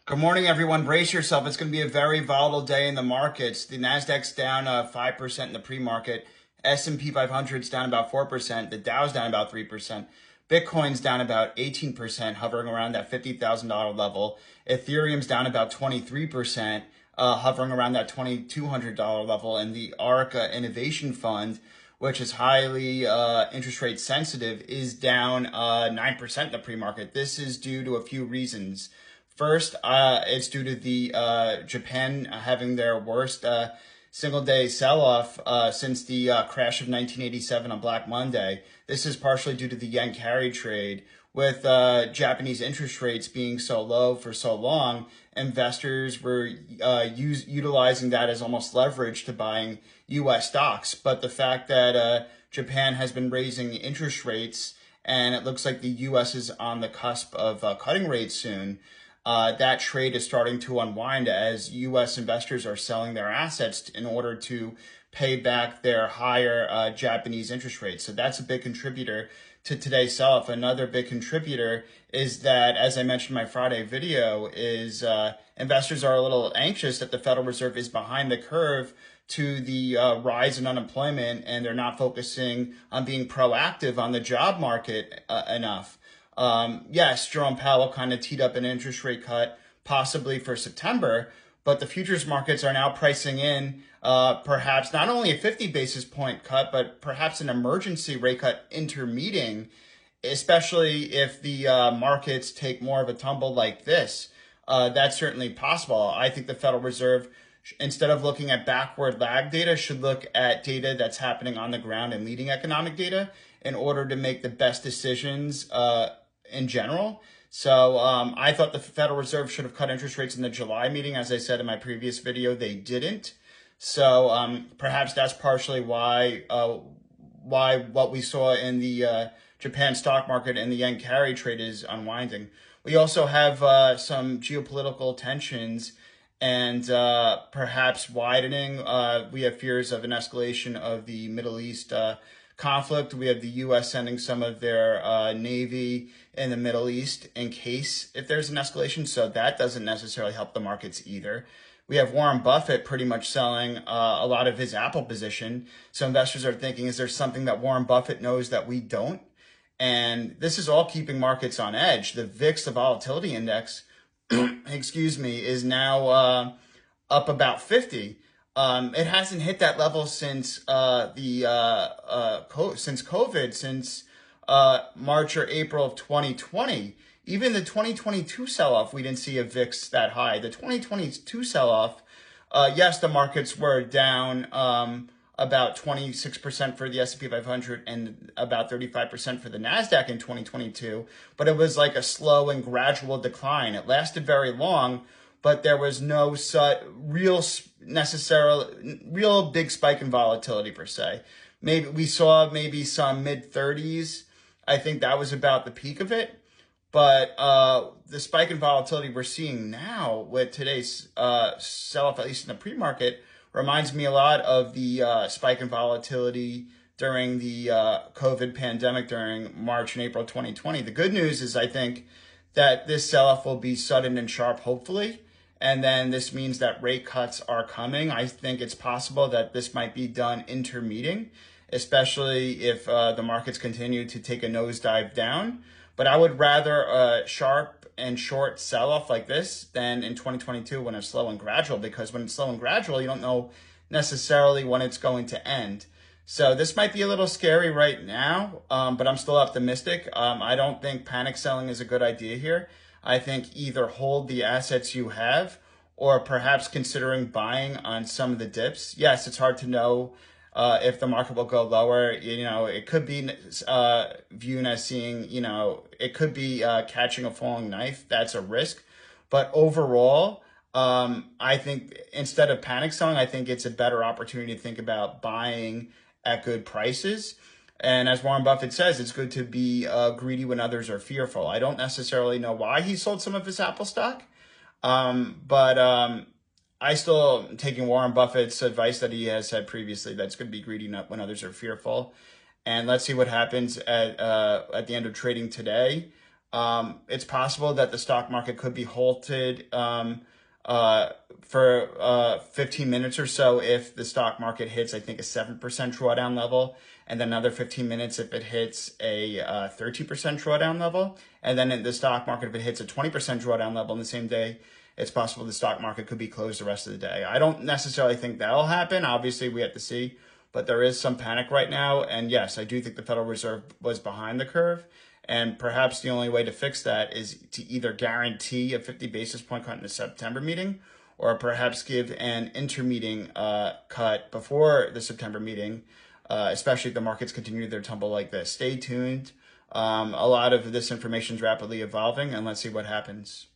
Good morning, everyone. Brace yourself. It's going to be a very volatile day in the markets. The Nasdaq's down 5% in the pre-market. S&P 500's down about 4%. The Dow's down about 3%. Bitcoin's down about 18%, hovering around that $50,000 level. Ethereum's down about 23%, hovering around that $2,200 level. And the ARK Innovation Fund, which is highly interest rate sensitive, is down 9% in the pre-market. This is due to a few reasons. First, it's due to the Japan having their worst single day sell-off since the crash of 1987 on Black Monday. This is partially due to the yen carry trade. With Japanese interest rates being so low for so long, investors were utilizing that as almost leverage to buying U.S. stocks. But the fact that Japan has been raising interest rates and it looks like the U.S. is on the cusp of cutting rates soon, that trade is starting to unwind as U.S. investors are selling their assets in order to pay back their higher Japanese interest rates. So that's a big contributor to today's sell-off. Another big contributor is that, as I mentioned in my Friday video, is investors are a little anxious that the Federal Reserve is behind the curve to the rise in unemployment, and they're not focusing on being proactive on the job market enough. Yes, Jerome Powell kind of teed up an interest rate cut possibly for September, but the futures markets are now pricing in perhaps not only a 50 basis point cut, but perhaps an emergency rate cut intermeeting, especially if the markets take more of a tumble like this. That's certainly possible. I think the Federal Reserve, instead of looking at backward lag data, should look at data that's happening on the ground and leading economic data in order to make the best decisions in general. So I thought the Federal Reserve should have cut interest rates in the July meeting. As I said in my previous video, they didn't. So perhaps that's partially why what we saw in the Japan stock market and the yen carry trade is unwinding. We also have some geopolitical tensions and perhaps widening. We have fears of an escalation of the Middle East conflict. We have the U.S. sending some of their Navy in the Middle East in case if there's an escalation. So that doesn't necessarily help the markets either. We have Warren Buffett pretty much selling a lot of his Apple position. So investors are thinking, is there something that Warren Buffett knows that we don't? And this is all keeping markets on edge. The VIX, the volatility index, excuse me, is now up about 50. It hasn't hit that level since since COVID, since March or April of 2020. Even the 2022 sell-off, we didn't see a VIX that high. The 2022 sell-off, yes, the markets were down about 26% for the S&P 500 and about 35% for the Nasdaq in 2022, but it was like a slow and gradual decline. It lasted very long, but there was no real big spike in volatility per se. Maybe we saw maybe some mid 30s. I think that was about the peak of it. But the spike in volatility we're seeing now with today's sell-off, at least in the pre-market, reminds me a lot of the spike in volatility during the COVID pandemic during March and April 2020. The good news is I think that this sell-off will be sudden and sharp, hopefully. And then this means that rate cuts are coming. I think it's possible that this might be done intermeeting, especially if the markets continue to take a nosedive down. But I would rather a sharp and short sell-off like this than in 2022 when it's slow and gradual, because when it's slow and gradual, you don't know necessarily when it's going to end. So this might be a little scary right now, but I'm still optimistic. I don't think panic selling is a good idea here. I think either hold the assets you have or perhaps considering buying on some of the dips. Yes, it's hard to know if the market will go lower. You know, it could be viewed as seeing, you know, it could be catching a falling knife. That's a risk. But overall, I think instead of panic selling, I think it's a better opportunity to think about buying at good prices. And as Warren Buffett says, it's good to be greedy when others are fearful. I don't necessarily know why he sold some of his Apple stock, but I still am taking Warren Buffett's advice that he has said previously that it's good to be greedy when others are fearful. And let's see what happens at the end of trading today. It's possible that the stock market could be halted for 15 minutes or so if the stock market hits, I think, a 7% drawdown level, and then another 15 minutes if it hits a 13% drawdown level. And then in the stock market, if it hits a 20% drawdown level in the same day, it's possible the stock market could be closed the rest of the day. I don't necessarily think that'll happen. Obviously, we have to see, but there is some panic right now. And yes, I do think the Federal Reserve was behind the curve. And perhaps the only way to fix that is to either guarantee a 50 basis point cut in the September meeting, or perhaps give an intermeeting cut before the September meeting, especially if the markets continue their tumble like this. Stay tuned. A lot of this information is rapidly evolving, and let's see what happens.